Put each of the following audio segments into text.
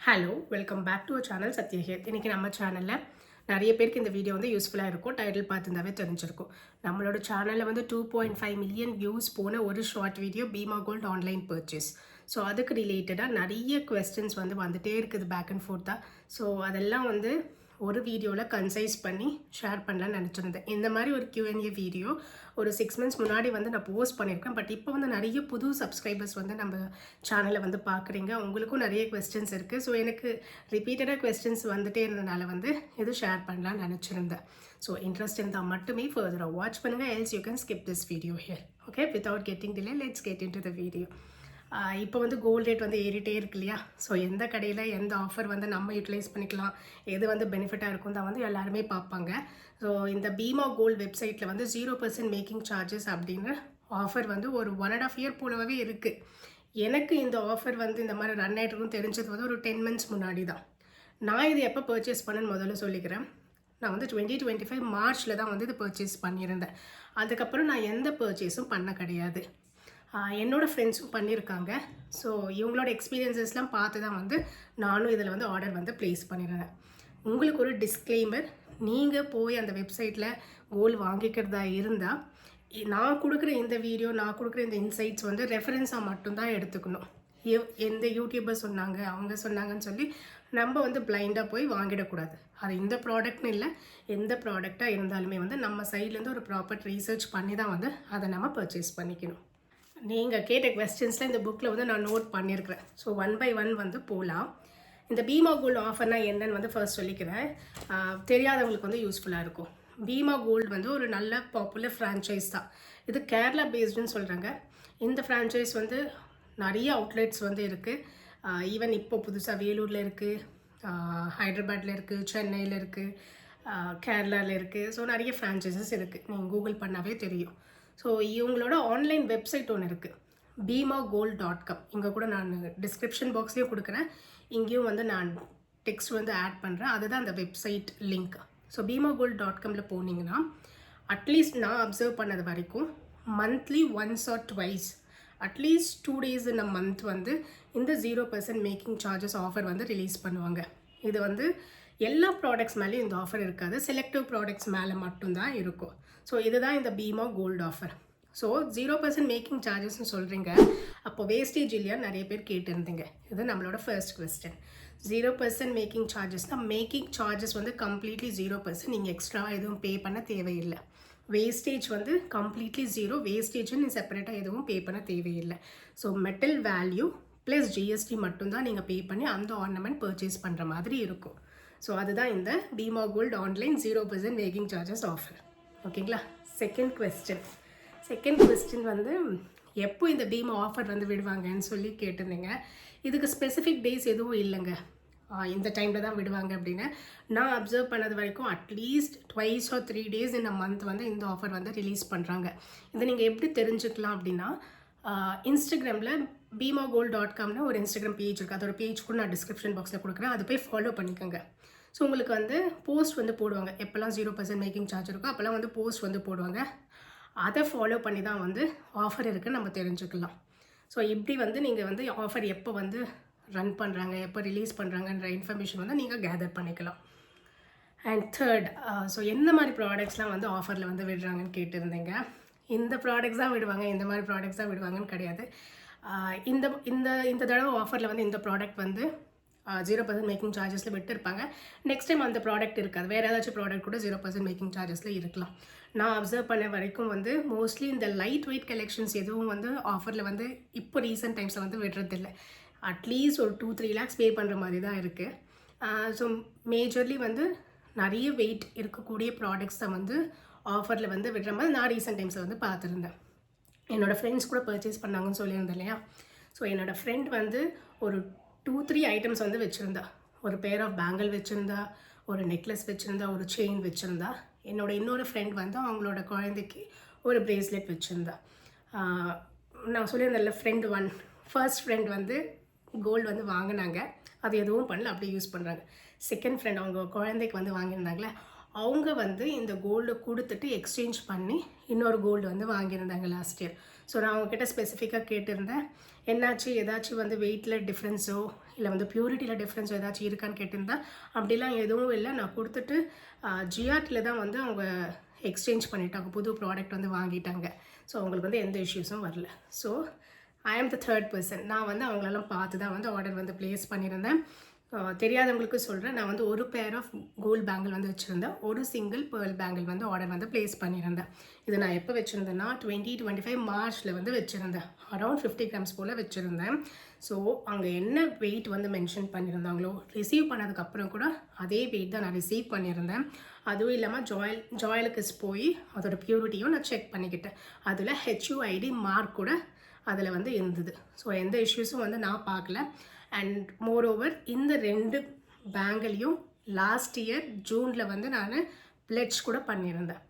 Hello welcome back to channel Sathya here. இன்றைக்கி நம்ம சேனலில் நிறைய பேருக்கு இந்த வீடியோ வந்து யூஸ்ஃபுல்லாக இருக்கும். டைட்டில் பார்த்துருந்தாவே தெரிஞ்சிருக்கும். நம்மளோட சேனலில் வந்து 2.5 மில்லியன் வியூஸ் போன ஒரு short video Bhima gold online purchase. So அதுக்கு ரிலேட்டடாக நிறைய கொஸ்டின்ஸ் வந்து வந்துகிட்டே இருக்குது பேக் அண்ட் ஃபோர்த்தாக. ஸோ அதெல்லாம் வந்து ஒரு வீடியோவில் கன்சைஸ் பண்ணி ஷேர் பண்ணலான்னு நினச்சிருந்தேன். இந்த மாதிரி ஒரு Q&A வீடியோ ஒரு 6 மந்த்ஸ் முன்னாடி வந்து நான் போஸ்ட் பண்ணியிருக்கேன். பட் இப்போ வந்து நிறைய புது சப்ஸ்கிரைபர்ஸ் வந்து நம்ம சேனலை வந்து பார்க்குறீங்க. உங்களுக்கும் நிறைய கொஸ்டின்ஸ் இருக்குது. ஸோ எனக்கு ரிப்பீட்டடாக கொஸ்டின்ஸ் வந்துகிட்டே இருந்தனால வந்து இது ஷேர் பண்ணலான்னு நினச்சிருந்தேன். ஸோ இன்ட்ரெஸ்ட் இருந்தால் மட்டுமே ஃபர்தராக வாட்ச் பண்ணுங்கள். Else you can skip this video here. Okay, without getting delay let's get in to the video. இப்போ வந்து கோல்ட் ரேட் வந்து ஏறிட்டே இருக்கு இல்லையா? ஸோ எந்த கடையில் எந்த ஆஃபர் வந்து நம்ம யூட்டிலைஸ் பண்ணிக்கலாம், எது வந்து பெனிஃபிட்டாக இருக்கும் தான் வந்து எல்லாருமே பார்ப்பாங்க. ஸோ இந்த பீமா கோல்ட் வெப்சைட்டில் வந்து 0% மேக்கிங் சார்ஜஸ் அப்படின்னு ஆஃபர் வந்து ஒரு 1.5 இயர் போலவே இருக்குது. எனக்கு இந்த ஆஃபர் வந்து இந்த மாதிரி ரன் ஆகிட்டு தெரிஞ்சது வந்து ஒரு 10 மந்த்ஸ் முன்னாடி தான். நான் இது எப்போ பர்ச்சேஸ் பண்ணேன்னு முதல்ல சொல்லிக்கிறேன். நான் வந்து 2025 மார்ச்சில் தான் வந்து இது பர்ச்சேஸ் பண்ணியிருந்தேன். அதுக்கப்புறம் நான் எந்த பர்ச்சேஸும் பண்ண கிடையாது. என்னோடய ஃப்ரெண்ட்ஸும் பண்ணியிருக்காங்க. ஸோ இவங்களோட எக்ஸ்பீரியன்ஸஸ்லாம் பார்த்து தான் வந்து நானும் இதில் வந்து ஆர்டர் வந்து ப்ளேஸ் பண்ணிடுறேன். உங்களுக்கு ஒரு டிஸ்க்ளைமர், நீங்கள் போய் அந்த வெப்சைட்டில் கோல்டு வாங்கிக்கிறதா இருந்தால் நான் கொடுக்குற இந்த வீடியோ, நான் கொடுக்குற இந்த இன்சைட்ஸ் வந்து ரெஃபரன்ஸாக மட்டும்தான் எடுத்துக்கணும். எந்த யூடியூபர் சொன்னாங்க, அவங்க சொன்னாங்கன்னு சொல்லி நம்ம வந்து பிளைண்டாக போய் வாங்கிடக்கூடாது. அது இந்த ப்ராடக்ட்னு இல்லை, எந்த ப்ராடக்டாக இருந்தாலுமே வந்து நம்ம சைட்லேருந்து ஒரு ப்ராப்பர் ரீசர்ச் பண்ணி தான் வந்து அதை நம்ம பர்ச்சேஸ் பண்ணிக்கணும். நீங்கள் கேட்ட கொஸ்டின்ஸில் இந்த புக்கில் வந்து நான் நோட் பண்ணியிருக்கிறேன். ஸோ 1 by 1 வந்து போகலாம். இந்த பீமா கோல்டு ஆஃபர்னால் என்னன்னு வந்து ஃபர்ஸ்ட் சொல்லிக்கிறேன். தெரியாதவங்களுக்கு வந்து யூஸ்ஃபுல்லாக இருக்கும். பீமா கோல்டு வந்து ஒரு நல்ல பாப்புலர் ஃப்ரான்ச்சைஸ் தான். இது கேரளா பேஸ்டுன்னு சொல்கிறாங்க. இந்த ஃப்ரான்ச்சைஸ் வந்து நிறைய அவுட்லெட்ஸ் வந்து இருக்குது. ஈவன் இப்போ புதுசாக வேலூரில் இருக்குது, ஹைதராபாத்தில் இருக்குது, சென்னையில் இருக்குது, கேரளாவில் இருக்குது. ஸோ நிறைய ஃப்ரான்ச்சைசஸ் இருக்குது. நீங்கள் கூகுள் பண்ணாவே தெரியும். ஸோ இவங்களோட ஆன்லைன் வெப்சைட் ஒன்று இருக்குது, beemagold.com. இங்கே கூட நான் டிஸ்கிரிப்ஷன் பாக்ஸ்லேயும் கொடுக்குறேன், இங்கேயும் வந்து நான் டெக்ஸ்ட் வந்து ஆட் பண்ணுறேன். அதுதான் அந்த வெப்சைட் லிங்க். ஸோ beemagold.comல போனீங்கன்னா அட்லீஸ்ட் நான் அப்சர்வ் பண்ணது வரைக்கும் monthly once R twice, at least 2 days in a month வந்து இந்த 0% மேக்கிங் சார்ஜஸ் ஆஃபர் வந்து ரிலீஸ் பண்ணுவாங்க. இது வந்து எல்லா ப்ராடக்ட்ஸ் மேலேயும் இந்த ஆஃபர் இருக்காது, செலக்டிவ் ப்ராடக்ட்ஸ் மேலே மட்டும்தான் இருக்கும். ஸோ இதுதான் இந்த Bhima gold offer. So 0% making சார்ஜஸ்ன்னு சொல்கிறீங்க, அப்போ வேஸ்டேஜ் இல்லையா நிறைய பேர் கேட்டிருந்தீங்க. இது நம்மளோட ஃபர்ஸ்ட் கொஸ்டின். 0% மேக்கிங் சார்ஜஸ்னால் மேக்கிங் சார்ஜஸ் வந்து கம்ப்ளீட்லி 0%. நீங்கள் எக்ஸ்ட்ராவாக எதுவும் பே பண்ண தேவையில்லை. வேஸ்டேஜ் வந்து கம்ப்ளீட்லி 0. வேஸ்டேஜ்னு செப்பரேட்டாக எதுவும் பே பண்ண தேவையில்லை. So metal value plus GST மட்டும்தான் நீங்கள் பே பண்ணி அந்த ஆர்னமெண்ட் பர்ச்சேஸ் பண்ணுற மாதிரி இருக்கும். ஸோ அதுதான் இந்த Bhima gold online 0% making charges offer. ஓகேங்களா? செகண்ட் கொஸ்டின் வந்து எப்போ இந்த பீமா ஆஃபர் வந்து விடுவாங்கன்னு சொல்லி கேட்டிருந்தீங்க. இதுக்கு ஸ்பெசிஃபிக் டேஸ் எதுவும் இல்லைங்க, இந்த டைமில் தான் விடுவாங்க அப்படின்னு. நான் அப்சர்வ் பண்ணது வரைக்கும் at least 2 or 3 days in a month வந்து இந்த ஆஃபர் வந்து ரிலீஸ் பண்ணுறாங்க. இதை நீங்கள் எப்படி தெரிஞ்சுக்கலாம் அப்படின்னா, இன்ஸ்டாகிராமில் beemagold.comனு ஒரு இன்ஸ்டாகிராம் பேஜ் இருக்குது. அதோட பேஜ் கூட நான் டிஸ்கிரிப்ஷன் பாக்ஸில் கொடுக்குறேன், அதை போய் ஃபாலோ பண்ணிக்கோங்க. ஸோ உங்களுக்கு வந்து போஸ்ட் வந்து போடுவாங்க, எப்போல்லாம் 0% மேக்கிங் சார்ஜ் இருக்கோ அப்போல்லாம் வந்து போஸ்ட் வந்து போடுவாங்க. அதை ஃபாலோ பண்ணி தான் வந்து ஆஃபர் இருக்குதுன்னு நம்ம தெரிஞ்சுக்கலாம். ஸோ இப்படி வந்து நீங்கள் வந்து ஆஃபர் எப்போ வந்து ரன் பண்ணுறாங்க, எப்போ ரிலீஸ் பண்ணுறாங்கன்ற இன்ஃபர்மேஷன் வந்து நீங்கள் கேதர் பண்ணிக்கலாம். அண்ட் தேர்ட், ஸோ எந்த மாதிரி ப்ராடக்ட்ஸ்லாம் வந்து ஆஃபரில் வந்து விடுறாங்கன்னு கேட்டிருந்தீங்க. இந்த ப்ராடக்ட்ஸ் தான் விடுவாங்க, இந்த மாதிரி ப்ராடக்ட்ஸ் தான் விடுவாங்கன்னு கிடையாது. இந்த இந்த இந்த தடவை ஆஃபரில் வந்து இந்த ப்ராடக்ட் வந்து 0% மேக்கிங் சார்ஜஸில் விட்டுருப்பாங்க. நெக்ஸ்ட் டைம் அந்த ப்ராடக்ட் இருக்காது, வேறு ஏதாச்சும் ப்ராடக்ட் கூட 0% மேக்கிங் சார்ஜஸில் இருக்கலாம். நான் அப்சர்வ் பண்ண வரைக்கும் வந்து மோஸ்ட்லி இந்த லைட் வெயிட் கலெக்ஷன்ஸ் எதுவும் வந்து ஆஃபரில் வந்து இப்போ ரீசெண்ட் டைம்ஸில் வந்து விடுறதில்லை. அட்லீஸ்ட் ஒரு 2-3 lakhs பே பண்ணுற மாதிரி தான் இருக்குது. ஸோ மேஜர்லி வந்து நிறைய வெயிட் இருக்கக்கூடிய ப்ராடக்ட்ஸ் தான் வந்து ஆஃபரில் வந்து விடுற மாதிரி நான் ரீசெண்ட் டைம்ஸில் வந்து பார்த்துருந்தேன். என்னோடய ஃப்ரெண்ட்ஸ் கூட பர்ச்சேஸ் பண்ணாங்கன்னு சொல்லியிருந்தேன் இல்லையா? ஸோ என்னோடய ஃப்ரெண்ட் வந்து ஒரு 2-3 ஐட்டம்ஸ் வந்து வச்சுருந்தா. ஒரு பேர் ஆஃப் பேங்கிள் வச்சுருந்தா, ஒரு நெக்லஸ் வச்சுருந்தா, ஒரு செயின் வச்சுருந்தா. இன்னொரு ஃப்ரெண்ட் வந்து அவங்களோட குழந்தைக்கு ஒரு பிரேஸ்லெட் வச்சுருந்தா. நான் சொல்லியிருந்தேன்ல, ஃபர்ஸ்ட் ஃப்ரெண்ட் வந்து கோல்டு வந்து வாங்கினாங்க, அது எதுவும் பண்ணல, அப்படியே யூஸ் பண்ணுறாங்க. செகண்ட் ஃப்ரெண்ட் அவங்க குழந்தைக்கு வந்து வாங்கியிருந்தாங்களே, அவங்க வந்து இந்த கோல்டு கொடுத்துட்டு எக்ஸ்சேஞ்ச் பண்ணி இன்னொரு கோல்டு வந்து வாங்கியிருந்தாங்க லாஸ்ட் இயர். ஸோ நான் அவங்கக்கிட்ட ஸ்பெசிஃபிக்காக கேட்டிருந்தேன், என்னாச்சு ஏதாச்சும் வந்து வெயிட்டில் டிஃப்ரென்ஸோ இல்லை வந்து பியூரிட்டியில் டிஃப்ரென்ஸ் ஏதாச்சும் இருக்கான்னு கேட்டிருந்தா அப்படிலாம் எதுவும் இல்லை. நான் கொடுத்துட்டு ஜிஆர்டியில் தான் வந்து அவங்க எக்ஸ்சேஞ்ச் பண்ணிட்டாங்க, புது ப்ராடக்ட் வந்து வாங்கிட்டாங்க. ஸோ அவங்களுக்கு வந்து எந்த இஷ்யூஸும் வரல. ஸோ ஐ ஆம் த தேர்ட் பர்சன். நான் வந்து அவங்களெல்லாம் பார்த்து தான் வந்து ஆர்டர் வந்து ப்ளேஸ் பண்ணியிருந்தேன். தெரியாதவங்களுக்கு சொல்கிறேன், நான் வந்து ஒரு பேர் ஆஃப் கோல்டு பேங்கிள் வந்து வச்சுருந்தேன், ஒரு சிங்கிள் பேர்ல் பேங்கிள் வந்து ஆர்டர் வந்து ப்ளேஸ் பண்ணியிருந்தேன். இது நான் எப்போ வச்சுருந்தேன்னா 2025 மார்ச்சில் வந்து வச்சுருந்தேன். அரௌண்ட் 50 கிராம்ஸ் போல் வச்சுருந்தேன். ஸோ அங்கே என்ன வெயிட் வந்து மென்ஷன் பண்ணியிருந்தாங்களோ ரிசீவ் பண்ணதுக்கப்புறம் கூட அதே வெயிட் தான் நான் ரிசீவ் பண்ணியிருந்தேன். அதுவும் இல்லாமல் ஜாயலுக்கு போய் அதோட பியூரிட்டியும் நான் செக் பண்ணிக்கிட்டேன். அதில் HUID மார்க் கூட அதில் வந்து இருந்தது. ஸோ எந்த இஷ்யூஸும் வந்து நான் பார்க்கல. அண்ட் மோரோவர் இந்த 2 பேங்கிளையும் லாஸ்ட் இயர் ஜூனில் வந்து நான் பிளெட்ஜ் கூட பண்ணியிருந்தேன்.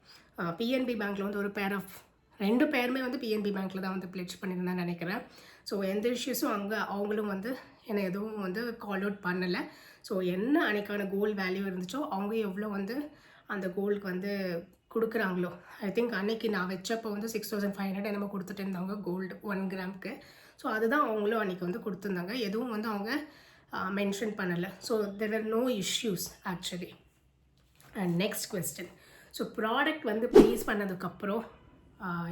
PNB பேங்க்கில் வந்து ஒரு பேர் ஆஃப் 2 பேருமே வந்து PNB பேங்க்கில் தான் வந்து பிளெட்ஜ் பண்ணியிருந்தேன் நினைக்கிறேன். ஸோ எந்த இஷ்யூஸும் அவங்களும் வந்து என்னை எதுவும் வந்து கால் அவுட் பண்ணலை. ஸோ என்ன அன்றைக்கான கோல்டு வேல்யூ இருந்துச்சோ அவங்க எவ்வளோ வந்து அந்த கோல்டுக்கு வந்து கொடுக்குறாங்களோ, ஐ திங்க் அன்றைக்கி நான் வச்சப்போ வந்து 6500 என்னமோ கொடுத்துட்டு இருந்தாங்க கோல்டு 1 கிராமுக்கு. ஸோ அதுதான் அவங்களும் அன்றைக்கி வந்து கொடுத்துருந்தாங்க. எதுவும் வந்து அவங்க மென்ஷன் பண்ணலை. So there are no issues actually. And next question, so product வந்து ப்ளேஸ் பண்ணதுக்கப்புறம்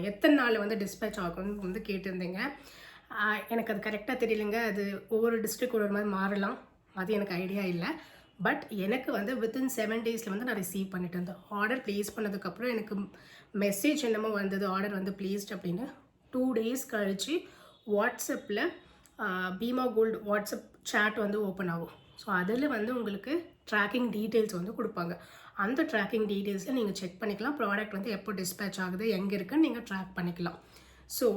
எத்தனை நாள் வந்து டிஸ்பேச் ஆகும்னு வந்து கேட்டிருந்தீங்க. எனக்கு அது கரெக்டாக தெரியலைங்க. அது ஒவ்வொரு டிஸ்ட்ரிக்ட் ஒரு மாதிரி மாறலாம், அது எனக்கு ஐடியா இல்லை. பட் எனக்கு வந்து வித்தின் 7 டேஸில் வந்து நான் ரிசீவ் பண்ணிட்டு இருந்தேன். ஆர்டர் ப்ளேஸ் பண்ணதுக்கப்புறம் எனக்கு மெசேஜ் என்னமோ வந்தது, ஆர்டர் வந்து ப்ளேஸ்ட் அப்படின்னு. 2 டேஸ் கழித்து வாட்ஸ்அப்பில் பீமா கோல்டு வாட்ஸ்அப் சேட் வந்து ஓப்பன் ஆகும். ஸோ அதில் வந்து உங்களுக்கு ட்ராக்கிங் டீட்டெயில்ஸ் வந்து கொடுப்பாங்க. அந்த ட்ராக்கிங் டீட்டெயில்ஸில் நீங்கள் செக் பண்ணிக்கலாம், ப்ராடக்ட் வந்து எப்போ டிஸ்பேச் ஆகுது, எங்கே இருக்குன்னு நீங்கள் ட்ராக் பண்ணிக்கலாம். ஸோ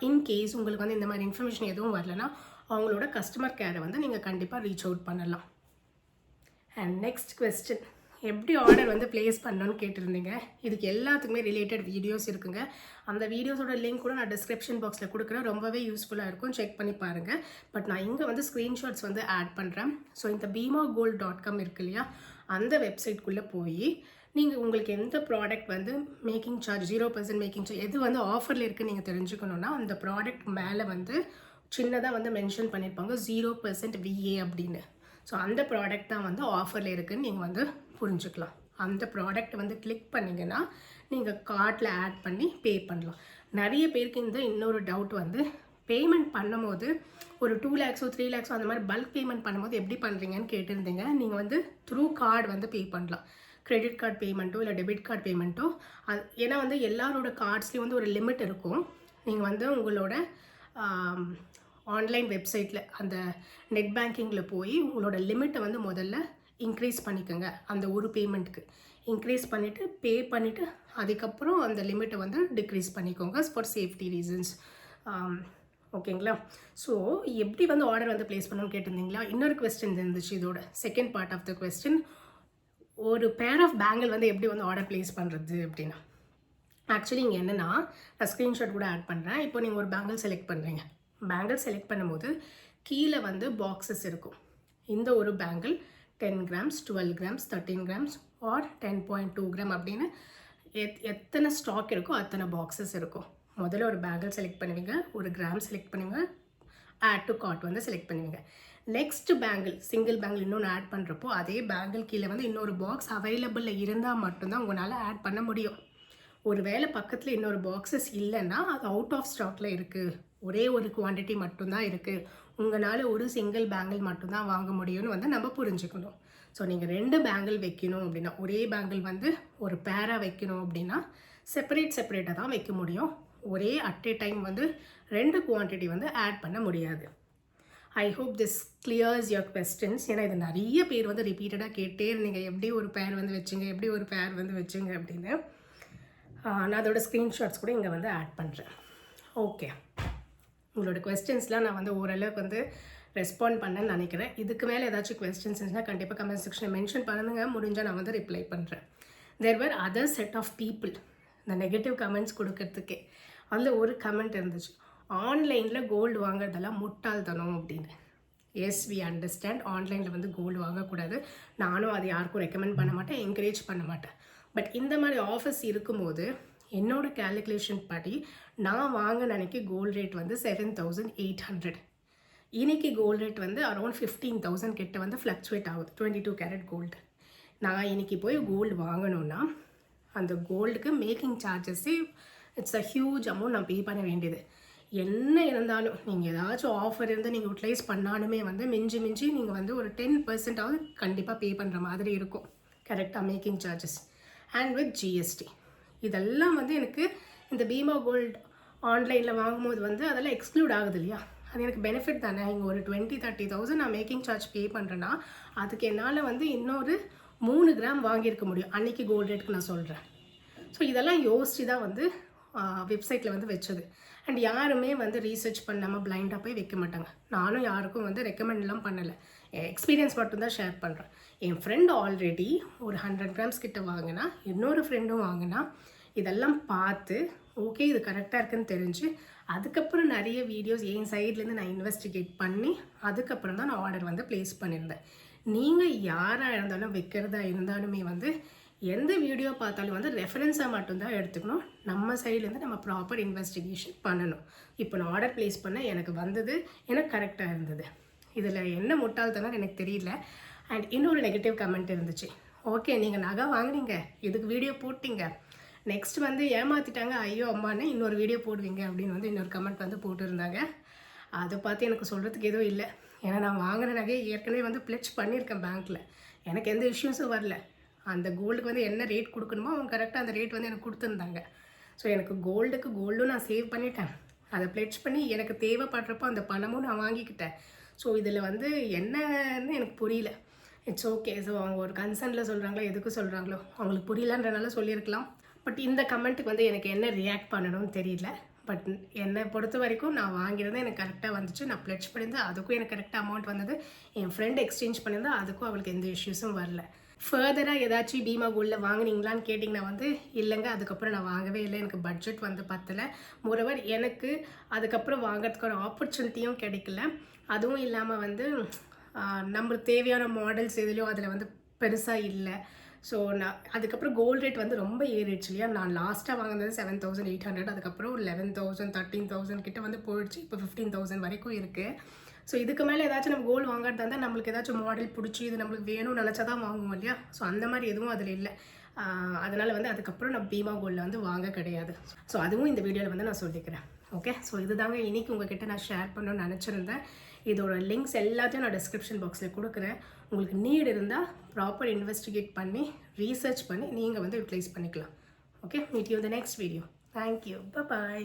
இன்கேஸ் உங்களுக்கு வந்து இந்த மாதிரி இன்ஃபர்மேஷன் எதுவும் வரலன்னா அவங்களோட கஸ்டமர் கேரை வந்து நீங்கள் கண்டிப்பாக ரீச் அவுட் பண்ணலாம். அண்ட் நெக்ஸ்ட் கொஸ்டின், எப்படி ஆர்டர் வந்து ப்ளேஸ் பண்ணணும்னு கேட்டிருந்தீங்க. இதுக்கு எல்லாத்துக்குமே ரிலேட்டட் வீடியோஸ் இருக்குங்க. அந்த வீடியோஸோட லிங்க் கூட நான் டிஸ்கிரிப்ஷன் பாக்ஸில் கொடுக்குறேன். ரொம்பவே யூஸ்ஃபுல்லாக இருக்கும், செக் பண்ணி பாருங்கள். பட் நான் இங்கே வந்து ஸ்க்ரீன்ஷாட்ஸ் வந்து ஆட் பண்ணுறேன். ஸோ இந்த beemagold.com இருக்கு இல்லையா, அந்த வெப்சைட்குள்ளே போய் நீங்கள் உங்களுக்கு எந்த ப்ராடக்ட் வந்து மேக்கிங் சார்ஜ் 0% மேக்கிங் சார்ஜ் எது வந்து ஆஃபரில் இருக்குன்னு நீங்கள் தெரிஞ்சுக்கணுன்னா அந்த ப்ராடக்ட் மேலே வந்து சின்னதாக வந்து மென்ஷன் பண்ணியிருப்பாங்க 0% VA அப்படின்னு. ஸோ அந்த ப்ராடக்ட் தான் வந்து ஆஃபரில் இருக்குதுன்னு நீங்கள் வந்து புரிஞ்சுக்கலாம். அந்த ப்ராடக்ட் வந்து கிளிக் பண்ணிங்கன்னா நீங்கள் கார்ட்டில் ஆட் பண்ணி பே பண்ணலாம். நிறைய பேருக்கு இந்த இன்னொரு டவுட் வந்து, பேமெண்ட் பண்ணும்போது ஒரு 2 lakhs 3 lakhs அந்த மாதிரி பல்க் பேமெண்ட் பண்ணும்போது எப்படி பண்ணுறீங்கன்னு கேட்டிருந்தீங்க. நீங்கள் வந்து த்ரூ கார்டு வந்து பே பண்ணலாம். கிரெடிட் கார்டு பேமெண்ட்டோ இல்லை டெபிட் கார்டு பேமெண்ட்டோ. அது ஏன்னா வந்து எல்லாரோட கார்ட்ஸ்லேயும் வந்து ஒரு லிமிட் இருக்கும். நீங்கள் வந்து உங்களோட ஆன்லைன் வெப்சைட்டில் அந்த நெட் பேங்கிங்கில் போய் உங்களோட லிமிட்டை வந்து முதல்ல இன்க்ரீஸ் பண்ணிக்கோங்க. அந்த ஒரு பேமெண்ட்டுக்கு இன்க்ரீஸ் பண்ணிவிட்டு பே பண்ணிவிட்டு அதுக்கப்புறம் அந்த லிமிட்டை வந்து டிக்ரீஸ் பண்ணிக்கோங்க ஃபார் சேஃப்டி ரீசன்ஸ். ஓகேங்களா? ஸோ எப்படி வந்து ஆர்டர் வந்து ப்ளேஸ் பண்ணணும்னு கேட்டிருந்தீங்களா? இன்னொரு கொஸ்டின் இருந்துச்சு இதோட second part of the question, ஒரு பேர் ஆஃப் பேங்கிள் வந்து எப்படி வந்து ஆர்டர் ப்ளேஸ் பண்ணுறது அப்படின்னா. ஆக்சுவலி இங்கே என்னென்னா, நான் ஸ்க்ரீன்ஷாட் கூட ஆட் பண்ணுறேன். இப்போ நீங்கள் ஒரு பேங்கிள் செலக்ட் பண்ணுறீங்க. பேங்கிள் செலக்ட் பண்ணும்போது கீழே வந்து பாக்ஸஸ் இருக்கும். இந்த ஒரு bangle 10 grams 12 grams 13 grams or 10.2 gram அப்படின்னு எத்தனை ஸ்டாக் இருக்கோ அத்தனை பாக்ஸஸ் இருக்கும். முதல்ல ஒரு பேங்கிள் செலக்ட் பண்ணுவீங்க, ஒரு கிராம் செலக்ட் பண்ணுவீங்க, ஆட் டு கார்ட் வந்து செலக்ட் பண்ணுவீங்க. நெக்ஸ்ட் பேங்கிள் சிங்கிள் பேங்கிள் இன்னொன்று ஆட் பண்ணுறப்போ அதே பேங்கிள் கீழே வந்து இன்னொரு பாக்ஸ் அவைலபிளில் இருந்தால் மட்டும்தான் உங்களால் ஆட் பண்ண முடியும். ஒரு வேளை பக்கத்தில் இன்னொரு பாக்ஸஸ் இல்லைன்னா அது அவுட் ஆஃப் ஸ்டாக்கில் இருக்குது, ஒரே ஒரு குவான்டிட்டி மட்டும்தான் இருக்குது, உங்களால் ஒரு சிங்கிள் பேங்கிள் மட்டும்தான் வாங்க முடியும்னு வந்து நம்ம புரிஞ்சுக்கணும். ஸோ நீங்கள் 2 பேங்கிள் வைக்கணும் அப்படின்னா, ஒரே பேங்கிள் வந்து ஒரு பேராக வைக்கணும் அப்படின்னா செப்பரேட்டாக தான் வைக்க முடியும். ஒரே அட் ஏ டைம் வந்து 2 குவான்டிட்டி வந்து ஆட் பண்ண முடியாது. I hope this clears your questions. ஏன்னா இது நிறைய பேர் வந்து ரிப்பீட்டடாக கேட்டே இருந்தீங்க, எப்படி ஒரு பேர் வந்து வச்சுங்க, எப்படி ஒரு பேர் வந்து வச்சுங்க அப்படின்னு. நான் அதோட ஸ்க்ரீன்ஷாட்ஸ் கூட இங்கே வந்து ஆட் பண்ணுறேன். ஓகே, உங்களோட கொஸ்டின்ஸ்லாம் நான் வந்து ஓரளவுக்கு வந்து ரெஸ்பாண்ட் பண்ணேன்னு நினைக்கிறேன். இதுக்கு மேலே ஏதாச்சும் கொஸ்டின்ஸ் இருந்துச்சுன்னா கண்டிப்பாக கமெண்ட் செக்ஷனில் மென்ஷன் பண்ணுங்க, முடிஞ்சால் நான் வந்து ரிப்ளை பண்ணுறேன். தேர் வேர் அதர் செட் ஆஃப் பீப்புள் இந்த நெகட்டிவ் கமெண்ட்ஸ் கொடுக்கறதுக்கே. அதில் ஒரு கமெண்ட் இருந்துச்சு, ஆன்லைனில் கோல்டு வாங்குறதெல்லாம் முட்டாள்தனம் அப்படின்னு. எஸ், வி அண்டர்ஸ்டாண்ட், ஆன்லைனில் வந்து கோல்டு வாங்கக்கூடாது. நானும் அது யாருக்கும் ரெக்கமெண்ட் பண்ண மாட்டேன், என்கரேஜ் பண்ண மாட்டேன். பட் இந்த மாதிரி ஆஃபர்ஸ் இருக்கும்போது என்னோடய கேல்குலேஷன் படி நான் வாங்க நினைக்க கோல்டு ரேட் வந்து 7800. இன்றைக்கி கோல்டு ரேட் வந்து அரௌண்ட் 15,000 கிட்ட வந்து ஃப்ளக்சுவேட் ஆகுது 22 கேரட் கோல்டு. நான் இன்றைக்கி போய் கோல்டு வாங்கணுன்னா அந்த கோல்டுக்கு மேக்கிங் சார்ஜஸ்ஸே இட்ஸ் அ ஹியூஜ் அமௌண்ட் நான் பே பண்ண வேண்டியது. என்ன இருந்தாலும் நீங்கள் ஏதாச்சும் ஆஃபர் இருந்து நீங்கள் யூட்டிலைஸ் பண்ணாலுமே வந்து மிஞ்சி நீங்கள் வந்து ஒரு 10% கண்டிப்பாக பே பண்ணுற மாதிரி இருக்கும். கரெக்டாக making charges and with GST இதெல்லாம் வந்து எனக்கு இந்த பீமா கோல்டு ஆன்லைனில் வாங்கும்போது வந்து அதெல்லாம் எக்ஸ்க்ளூட் ஆகுது இல்லையா? அது எனக்கு பெனிஃபிட் தானே. இங்கே ஒரு 20-30,000 நான் மேக்கிங் சார்ஜ் பே பண்ணுறேன்னா அதுக்கு என்னால் வந்து இன்னொரு 3 கிராம் வாங்கியிருக்க முடியும் அன்றைக்கி கோல்டு ரேட்டுக்கு நான் சொல்கிறேன். ஸோ இதெல்லாம் யோசித்து தான் வந்து வெப்சைட்டில் வந்து வச்சது. அண்ட் யாருமே வந்து ரீசர்ச் பண்ணாமல் பிளைண்டாக போய் வைக்க மாட்டாங்க. நானும் யாருக்கும் வந்து ரெக்கமெண்ட்லாம் பண்ணலை, எக்ஸ்பீரியன்ஸ் மட்டும்தான் ஷேர் பண்ணுறேன். என் ஃப்ரெண்டு ஆல்ரெடி ஒரு 100 கிராம்ஸ் கிட்ட வாங்கினா, இன்னொரு ஃப்ரெண்டும் வாங்கினா, இதெல்லாம் பார்த்து ஓகே இது கரெக்டாக இருக்குன்னு தெரிஞ்சு அதுக்கப்புறம் நிறைய வீடியோஸ் என் சைட்லேருந்து நான் இன்வெஸ்டிகேட் பண்ணி அதுக்கப்புறம் தான் நான் ஆர்டர் வந்து ப்ளேஸ் பண்ணியிருந்தேன். நீங்கள் யாராக இருந்தாலும் வைக்கிறதா இருந்தாலுமே வந்து எந்த வீடியோ பார்த்தாலும் வந்து ரெஃபரன்ஸாக மட்டும்தான் எடுத்துக்கணும். நம்ம சைட்லேருந்து நம்ம ப்ராப்பர் இன்வெஸ்டிகேஷன் பண்ணணும். இப்போ நான் ஆர்டர் ப்ளேஸ் பண்ண எனக்கு வந்தது, எனக்கு கரெக்டாக இருந்தது. இதில் என்ன முட்டாள்தனம் எனக்கு தெரியல. அண்ட் இன்னொரு நெகட்டிவ் கமெண்ட் இருந்துச்சு. ஓகே நீங்கள் நகை வாங்குனீங்க, இதுக்கு வீடியோ போட்டிங்க, நெக்ஸ்ட் வந்து ஏமாற்றிட்டாங்க, ஐயோ அம்மானே இன்னொரு வீடியோ போடுவீங்க அப்படின்னு வந்து இன்னொரு கமெண்ட் வந்து போட்டுருந்தாங்க. அதை பார்த்து எனக்கு சொல்கிறதுக்கு எதுவும் இல்லை. ஏன்னா நான் வாங்கின நகையை ஏற்கனவே வந்து பிளெட்ஜ் பண்ணியிருக்கேன் பேங்க்கில். எனக்கு எந்த இஷ்யூஸும் வரல. அந்த கோல்டுக்கு வந்து என்ன ரேட் கொடுக்கணுமோ அவங்க கரெக்டாக அந்த ரேட் வந்து எனக்கு கொடுத்துருந்தாங்க. ஸோ எனக்கு கோல்டும் நான் சேவ் பண்ணிட்டேன். அதை பிளெட்ஜ் பண்ணி எனக்கு தேவைப்படுறப்போ அந்த பணமும் நான் வாங்கிக்கிட்டேன். ஸோ இதில் வந்து என்னன்னு எனக்கு புரியல. It's okay. ஸோ அவங்க ஒரு கன்சர்னில் சொல்கிறாங்களோ எதுக்கு சொல்கிறாங்களோ அவங்களுக்கு புரியலன்றனால சொல்லியிருக்கலாம். பட் இந்த கமெண்ட்டுக்கு வந்து எனக்கு என்ன ரியாக்ட் பண்ணணும்னு தெரியல. பட் என்னை பொறுத்த வரைக்கும் நான் வாங்கியிருந்தேன், எனக்கு கரெக்டாக வந்துச்சு. நான் பிளெட்ஜ் பண்ணியிருந்தேன், அதுக்கும் எனக்கு கரெக்டாக அமௌண்ட் வந்தது. என் ஃப்ரெண்ட் எக்ஸ்சேஞ்ச் பண்ணியிருந்தா அதுக்கும் அவளுக்கு எந்த இஷ்யூஸும் வரல. ஃபர்தராக ஏதாச்சும் பீமா கோல்டில் வாங்கினீங்களான்னு கேட்டிங்கன்னா வந்து இல்லைங்க, அதுக்கப்புறம் நான் வாங்கவே இல்லை, எனக்கு பட்ஜெட் வந்து பத்தலை. மோரோவர் எனக்கு அதுக்கப்புறம் வாங்கிறதுக்கு ஒரு ஆப்பர்ச்சுனிட்டியும் கிடைக்கல. அதுவும் இல்லாமல் வந்து நம்மளுக்கு தேவையான மாடல்ஸ் எதுலையும் அதில் வந்து பெருசாக இல்லை. ஸோ நான் அதுக்கப்புறம் கோல்டு ரேட் வந்து ரொம்ப ஏறிடுச்சு இல்லையா? நான் லாஸ்ட்டாக வாங்கினது 7,800, அதுக்கப்புறம் 11,000 13,000 கிட்ட வந்து போயிடுச்சு. இப்போ 15,000 வரைக்கும் இருக்குது. ஸோ இதுக்கு மேலே ஏதாச்சும் நம்ம கோல்டு வாங்குறதா இருந்தால் நம்மளுக்கு ஏதாச்சும் மாடல் பிடிச்சி இது நம்மளுக்கு வேணும்னு நினச்சா தான் வாங்குவோம் இல்லையா? ஸோ அந்த மாதிரி எதுவும் அதில் இல்லை. அதனால் வந்து அதுக்கப்புறம் நான் பீமா கோல்டில் வந்து வாங்க கிடையாது. ஸோ அதுவும் இந்த வீடியோவில் வந்து நான் சொல்லிக்கிறேன். ஓகே, ஸோ இதுதாங்க இன்றைக்கி உங்ககிட்ட நான் ஷேர் பண்ணணும்னு நினச்சிருந்தேன். இதோட லிங்க்ஸ் எல்லாத்தையும் நான் டிஸ்கிரிப்ஷன் பாக்ஸில் கொடுக்குறேன். உங்களுக்கு நீட் இருந்தால் ப்ராப்பர் இன்வெஸ்டிகேட் பண்ணி ரீசர்ச் பண்ணி நீங்கள் வந்து யூட்டிலைஸ் பண்ணிக்கலாம். Okay, meet you the next video. Thank you, by.